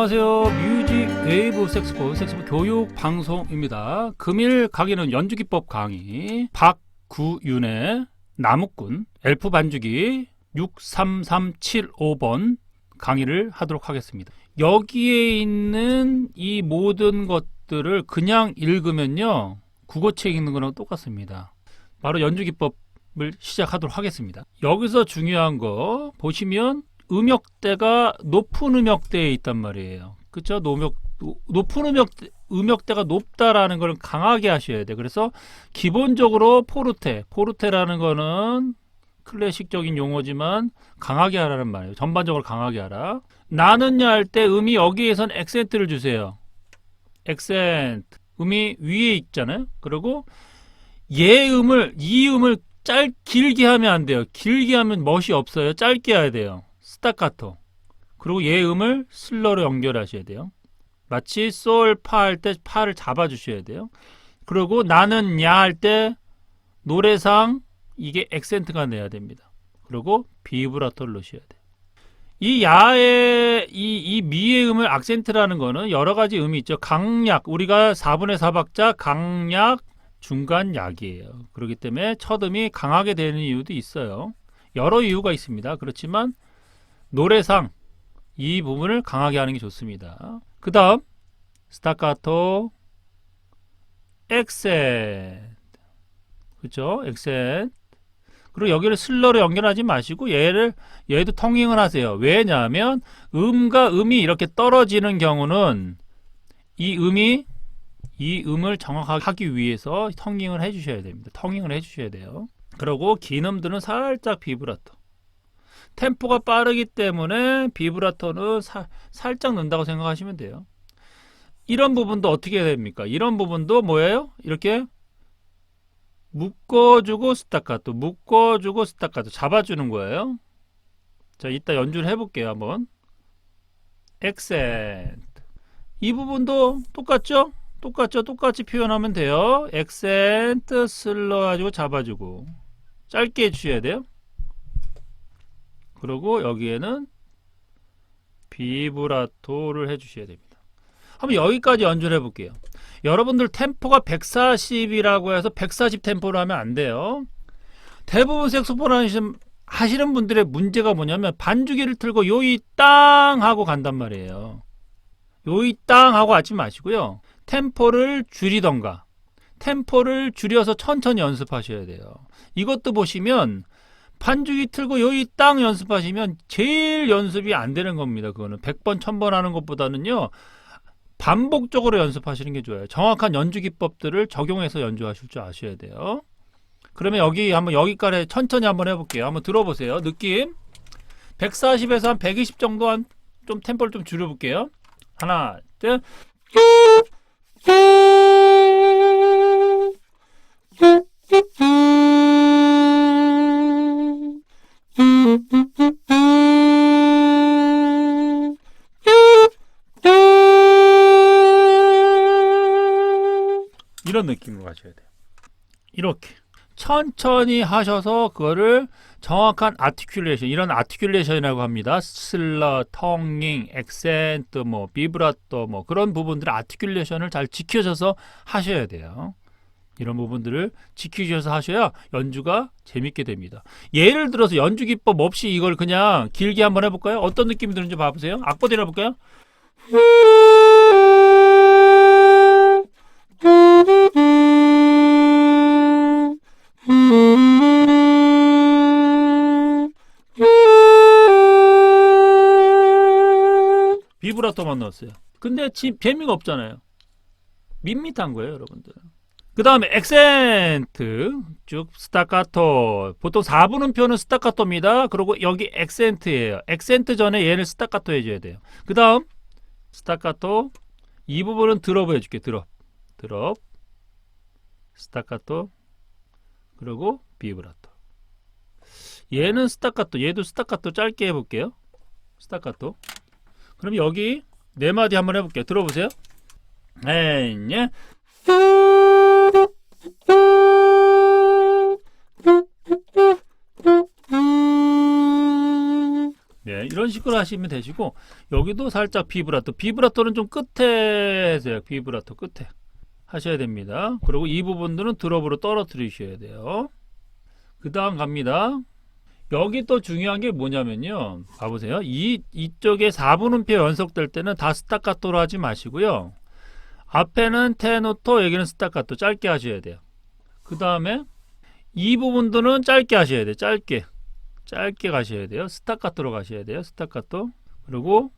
안녕하세요. 뮤직 웨이브 색소폰 교육 방송입니다. 금일 강의는 연주기법 강의 박구윤의 나무꾼 엘프 반주기 63375번 강의를 하도록 하겠습니다. 여기에 있는 이 모든 것들을 그냥 읽으면요, 국어책 읽는 거랑 똑같습니다. 바로 연주기법을 시작하도록 하겠습니다. 여기서 중요한 거 보시면 음역대가 높은 음역대에 있단 말이에요. 그쵸? 높은 음역대가 높다라는 걸 강하게 하셔야 돼요. 그래서 기본적으로 포르테라는 거는 클래식적인 용어지만 강하게 하라는 말이에요. 전반적으로 강하게 하라. 나는야 할 때 음이 여기에선 액센트를 주세요. 액센트. 음이 위에 있잖아요. 그리고 이 음을 길게 하면 안 돼요. 길게 하면 멋이 없어요. 짧게 해야 돼요. 스타카토. 그리고 얘 음을 슬러로 연결하셔야 돼요. 마치 솔, 파 할 때 파를 잡아주셔야 돼요. 그리고 나는 야 할 때 노래상 이게 액센트가 내야 됩니다. 그리고 비브라토를 넣으셔야 돼요. 이 야의 이 미의 음을 악센트라는 거는 여러 가지 음이 있죠. 강약, 우리가 4분의 4박자 강약, 중간 약이에요. 그렇기 때문에 첫 음이 강하게 되는 이유도 있어요. 여러 이유가 있습니다. 그렇지만 노래상 이 부분을 강하게 하는 게 좋습니다. 그 다음 스타카토, 액센트, 그렇죠? 액센트. 그리고 여기를 슬러로 연결하지 마시고 얘도 텅잉을 하세요. 왜냐하면 음과 음이 이렇게 떨어지는 경우는 이 음을 정확하게 하기 위해서 텅잉을 해주셔야 됩니다. 텅잉을 해주셔야 돼요. 그리고 긴 음들은 살짝 비브라토. 템포가 빠르기 때문에 비브라토는 살짝 넣는다고 생각하시면 돼요. 이런 부분도 어떻게 해야 됩니까? 이런 부분도 뭐예요? 이렇게 묶어주고 스타카토, 묶어주고 스타카토 잡아주는 거예요. 자, 이따 연주를 해볼게요. 한번. 액센트. 이 부분도 똑같죠? 똑같이 표현하면 돼요. 액센트 슬러 가지고 잡아주고 짧게 해주셔야 돼요. 그리고 여기에는 비브라토를 해주셔야 됩니다. 한번 여기까지 연주를 해볼게요. 여러분들 템포가 140이라고 해서 140 템포로 하면 안 돼요. 대부분 색소폰 하시는 분들의 문제가 뭐냐면 반주기를 틀고 요이 땅 하고 간단 말이에요. 요이 땅 하고 하지 마시고요. 템포를 줄이던가 템포를 줄여서 천천히 연습하셔야 돼요. 이것도 보시면 반주기 틀고 여기 땅 연습하시면 제일 연습이 안 되는 겁니다. 그거는 100번 1000번 하는 것보다는요, 반복적으로 연습하시는 게 좋아요. 정확한 연주 기법들을 적용해서 연주하실 줄 아셔야 돼요. 그러면 여기까지 천천히 한번 해볼게요. 한번 들어보세요. 느낌 140에서 한 120 정도 좀 템포를 좀 줄여볼게요. 하나, 둘. 이런 느낌으로 가셔야 돼요. 이렇게 천천히 하셔서 그거를 정확한 아티큘레이션, 이런 아티큘레이션이라고 합니다. 슬러, 텅잉, 액센트, 비브라토 그런 부분들의 아티큘레이션을 잘 지켜져서 하셔야 돼요. 이런 부분들을 지키셔서 하셔야 연주가 재밌게 됩니다. 예를 들어서 연주 기법 없이 이걸 그냥 길게 한번 해볼까요? 어떤 느낌이 드는지 봐보세요. 악보대로 해볼까요? 비브라토만 넣었어요. 근데 재미가 없잖아요. 밋밋한 거예요, 여러분들. 그 다음에 액센트, 쭉 스타카토. 보통 4분음표는 스타카토입니다. 그리고 여기 액센트예요. 액센트 전에 얘를 스타카토 해줘야 돼요. 그 다음 스타카토. 이 부분은 드롭 해줄게. 드롭, 스타카토, 그리고 비브라토. 얘는 스타카토, 얘도 스타카토 짧게 해볼게요. 스타카토. 그럼 여기 네 마디 한번 해볼게요. 들어보세요. 네. 네, 이런 식으로 하시면 되시고, 여기도 살짝 비브라토. 비브라토는 좀 끝에 해세요. 비브라토 끝에 하셔야 됩니다. 그리고 이 부분들은 드롭으로 떨어뜨리셔야 돼요. 그 다음 갑니다. 여기 또 중요한 게 뭐냐면요. 봐보세요. 이쪽에 4분음표 연속될 때는 다 스타카토로 하지 마시고요. 앞에는 테누토, 여기는 스타카토 짧게 하셔야 돼요. 그 다음에 이 부분들은 짧게 하셔야 돼요. 짧게 가셔야 돼요. 스타카토로 가셔야 돼요. 스타카토. 그리고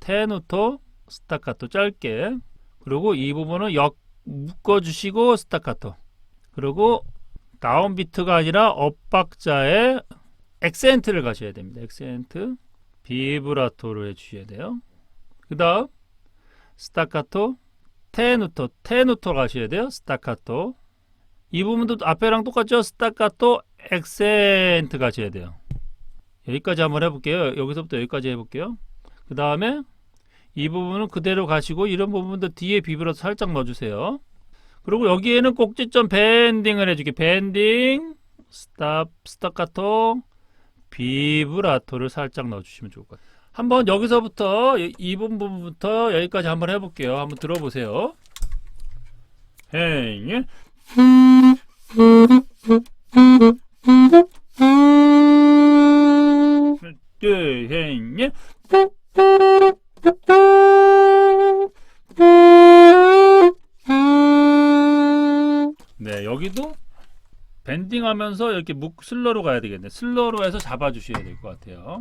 테누토, 스타카토 짧게. 그리고 이 부분은 묶어주시고 스타카토. 그리고 다운비트가 아니라 엇박자에 액센트를 가셔야 됩니다. 액센트, 비브라토를 해주셔야 돼요. 그 다음 스타카토, 테누토 가셔야 돼요. 스타카토. 이 부분도 앞에랑 똑같죠? 스타카토, 액센트 가셔야 돼요. 여기까지 한번 해볼게요. 여기서부터 여기까지 해볼게요. 그 다음에 이 부분은 그대로 가시고 이런 부분도 뒤에 비브라토 살짝 넣어주세요. 그리고 여기에는 꼭지점 밴딩을 해줄게요. 밴딩, 스타카토, 비브라토를 살짝 넣어주시면 좋을 것 같아요. 한번 여기서부터 이 부분부터 여기까지 한번 해볼게요. 한번 들어보세요. 헤이 헤이 네, 여기도 밴딩하면서 이렇게 슬러로 가야 되겠네. 슬러로 해서 잡아주셔야 될 것 같아요.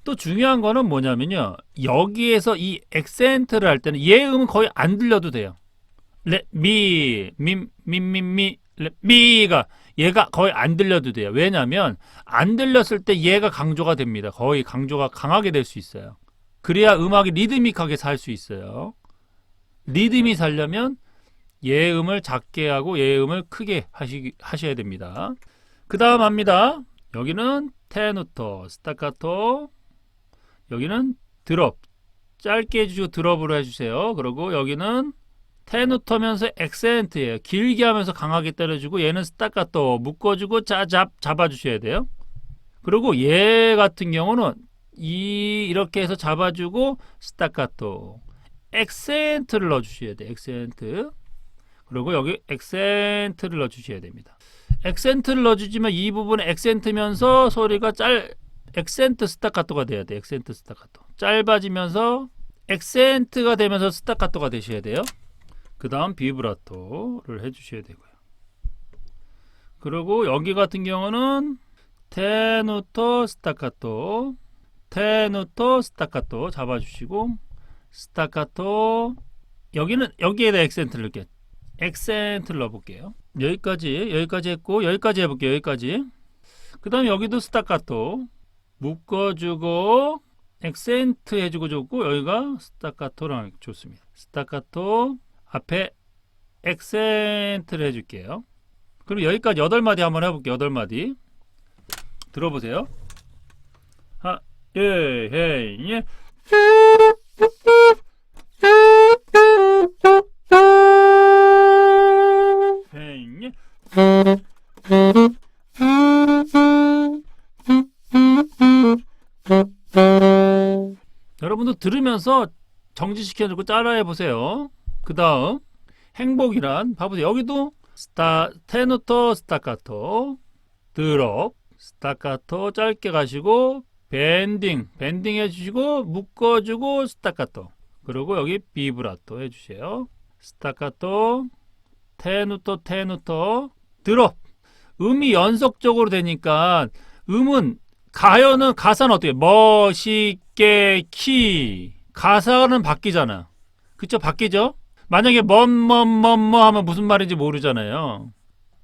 또 중요한 거는 뭐냐면요. 여기에서 이 액센트를 할 때는 얘 음은 거의 안 들려도 돼요. 미가 얘가 거의 안 들려도 돼요. 왜냐하면 안 들렸을 때 얘가 강조가 됩니다. 거의 강조가 강하게 될 수 있어요. 그래야 음악이 리드믹하게 살 수 있어요. 리듬이 살려면 얘 음을 작게 하고 얘 음을 크게 하셔야 됩니다. 그 다음 합니다. 여기는 테누토, 스타카토, 여기는 드롭. 짧게 해주시고 드롭으로 해주세요. 그리고 여기는 테누토면서 액센트예요. 길게 하면서 강하게 때려주고 얘는 스타카토 묶어주고 잡아주셔야 돼요. 그리고 얘 같은 경우는 이렇게 해서 잡아주고 스타카토 액센트를 넣어주셔야 돼요. 액센트. 그리고 여기 액센트를 넣어주셔야 됩니다. 액센트를 넣어주지만 이 부분에 액센트면서 소리가 액센트 스타카토가 돼야 돼요. 액센트 스타카토. 짧아지면서 액센트가 되면서 스타카토가 되셔야 돼요. 그 다음 비브라토를 해주셔야 되고요. 그리고 여기 같은 경우는 테누토 스타카토 잡아주시고 스타카토 여기에다 액센트를 넣을게요. 액센트를 넣어볼게요. 여기까지 했고 여기까지 해볼게요. 여기까지. 그 다음에 여기도 스타카토 묶어주고 액센트 해주고 좋고 여기가 스타카토랑 좋습니다. 스타카토 앞에 액센트를 해줄게요. 그럼 여기까지 8마디 한번 해볼게요. 8마디 들어보세요. 예. 여러분도 들으면서 정지시켜주고 따라해 보세요. 그 다음 행복이란 봐보세요. 여기도 테누토 스타카토 드롭 스타카토 짧게 가시고 밴딩 해주시고 묶어주고 스타카토 그리고 여기 비브라토 해주세요. 스타카토 테누토 드롭 음이 연속적으로 되니까 음은 가사는 어떻게 멋있게 키 가사는 바뀌잖아. 그쵸? 바뀌죠? 만약에 뭐뭐 하면 무슨 말인지 모르잖아요.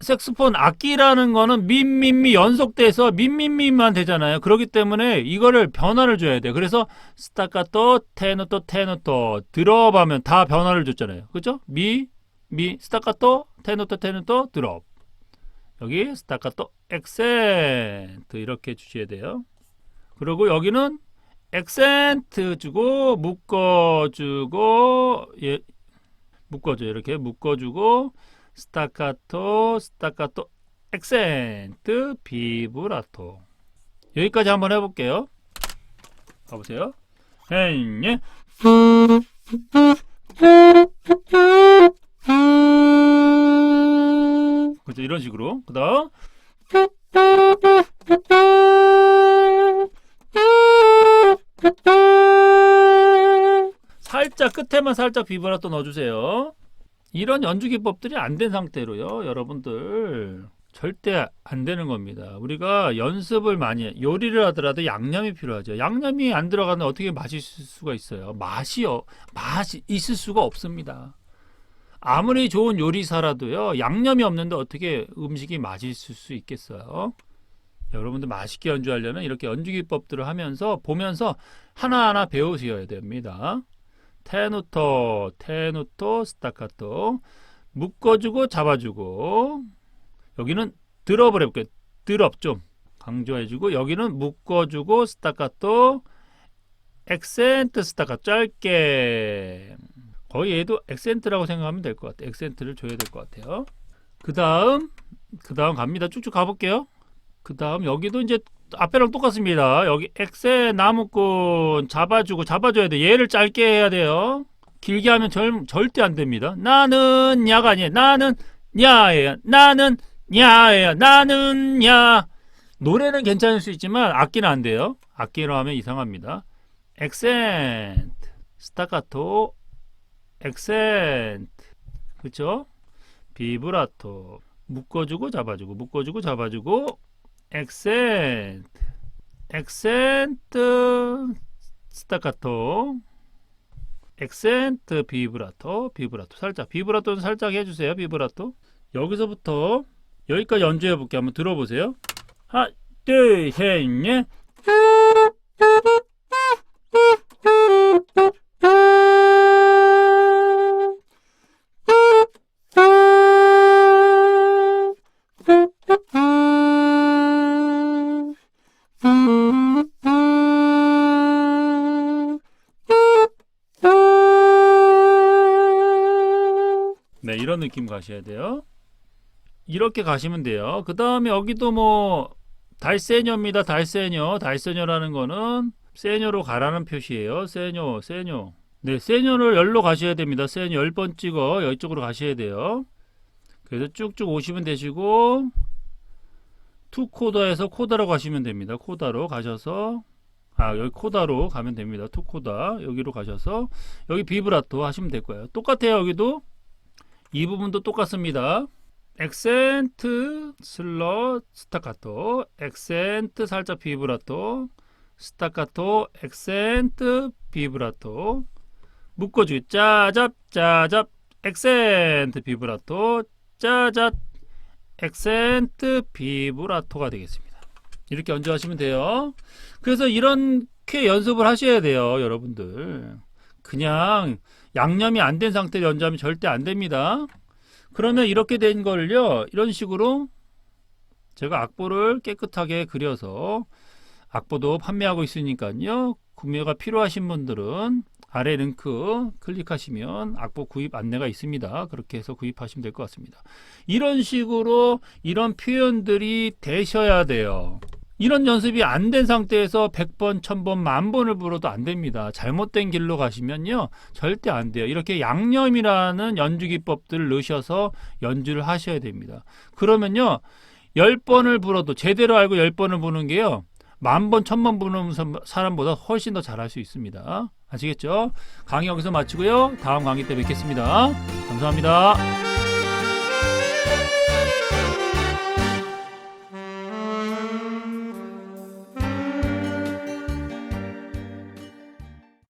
색소폰 악기라는 거는 민민미 연속돼서 민민미만 되잖아요. 그렇기 때문에 이거를 변화를 줘야 돼요. 그래서 스타카토 테누토 드롭 하면 다 변화를 줬잖아요. 그죠? 미 스타카토 테누토 드롭 여기 스타카토 액센트 이렇게 주셔야 돼요. 그리고 여기는 액센트 주고 묶어주고 묶어줘 이렇게 묶어주고 스타카토 액센트 비브라토 여기까지 한번 해볼게요. 가보세요. 헨예. 그렇죠. 이런 식으로. 그 다음. 살짝 끝에만 살짝 비브라토 넣어주세요. 이런 연주 기법들이 안 된 상태로요, 여러분들 절대 안 되는 겁니다. 우리가 연습을 많이 요리를 하더라도 양념이 필요하죠. 양념이 안 들어가면 어떻게 맛있을 수가 있어요? 맛이 있을 수가 없습니다. 아무리 좋은 요리사라도요, 양념이 없는데 어떻게 음식이 맛있을 수 있겠어요? 여러분들 맛있게 연주하려면 이렇게 연주 기법들을 하면서 보면서 하나하나 배우셔야 됩니다. 테누토, 테누토, 스타카토, 묶어주고 잡아주고, 여기는 드롭을 해볼게요. 드롭 좀 강조해주고, 여기는 묶어주고 스타카토, 액센트 스타카토 짧게. 거의 얘도 액센트라고 생각하면 될 것 같아요. 액센트를 줘야 될 것 같아요. 그 다음 갑니다. 쭉쭉 가볼게요. 그 다음 여기도 이제 앞에랑 똑같습니다. 여기 엑센 나무꾼 잡아줘야 돼. 얘를 짧게 해야 돼요. 길게 하면 절대 안 됩니다. 나는 야가 아니에요. 나는 야예요. 나는 야예요. 나는 야. 노래는 괜찮을 수 있지만 악기는 안 돼요. 악기로 하면 이상합니다. 액센트, 스타카토, 액센트, 그렇죠? 비브라토, 묶어주고 잡아주고, 묶어주고 잡아주고, 액센트, 액센트, 스타카토, 액센트, 비브라토, 비브라토. 살짝 비브라토는 살짝 해주세요. 비브라토. 여기서부터 여기까지 연주해 볼게요. 한번 들어보세요. 하나, 둘, 셋, 넷. 네, 이런 느낌 가셔야 돼요. 이렇게 가시면 돼요. 그 다음에 여기도 뭐 달세뇨입니다. 달세뇨라는 거는 세뇨로 가라는 표시예요. 세뇨. 네, 세뇨를 열로 가셔야 됩니다. 세뇨 10번 찍어 이쪽으로 가셔야 돼요. 그래서 쭉쭉 오시면 되시고, 투 코다에서 코다로 가시면 됩니다. 코다로 가셔서, 여기 코다로 가면 됩니다. 투 코다 여기로 가셔서 여기 비브라토 하시면 될 거예요. 똑같아요. 여기도 이 부분도 똑같습니다. 액센트, 슬러, 스타카토, 액센트, 살짝 비브라토, 스타카토, 액센트, 비브라토, 묶어주기, 짜잡, 액센트, 비브라토, 짜잡, 액센트, 비브라토가 되겠습니다. 이렇게 연주하시면 돼요. 그래서 이렇게 연습을 하셔야 돼요, 여러분들. 그냥 양념이 안 된 상태로 연주하면 절대 안 됩니다. 그러면 이렇게 된 걸요, 이런 식으로 제가 악보를 깨끗하게 그려서, 악보도 판매하고 있으니까요, 구매가 필요하신 분들은 아래 링크 클릭하시면 악보 구입 안내가 있습니다. 그렇게 해서 구입하시면 될 것 같습니다. 이런 식으로 이런 표현들이 되셔야 돼요. 이런 연습이 안 된 상태에서 100번, 1000번, 10,000번을 불어도 안 됩니다. 잘못된 길로 가시면요, 절대 안 돼요. 이렇게 양념이라는 연주 기법들을 넣으셔서 연주를 하셔야 됩니다. 그러면요, 10번을 불어도, 제대로 알고 10번을 부는 게요, 10,000번, 1,000번 부는 사람보다 훨씬 더 잘할 수 있습니다. 아시겠죠? 강의 여기서 마치고요, 다음 강의 때 뵙겠습니다. 감사합니다.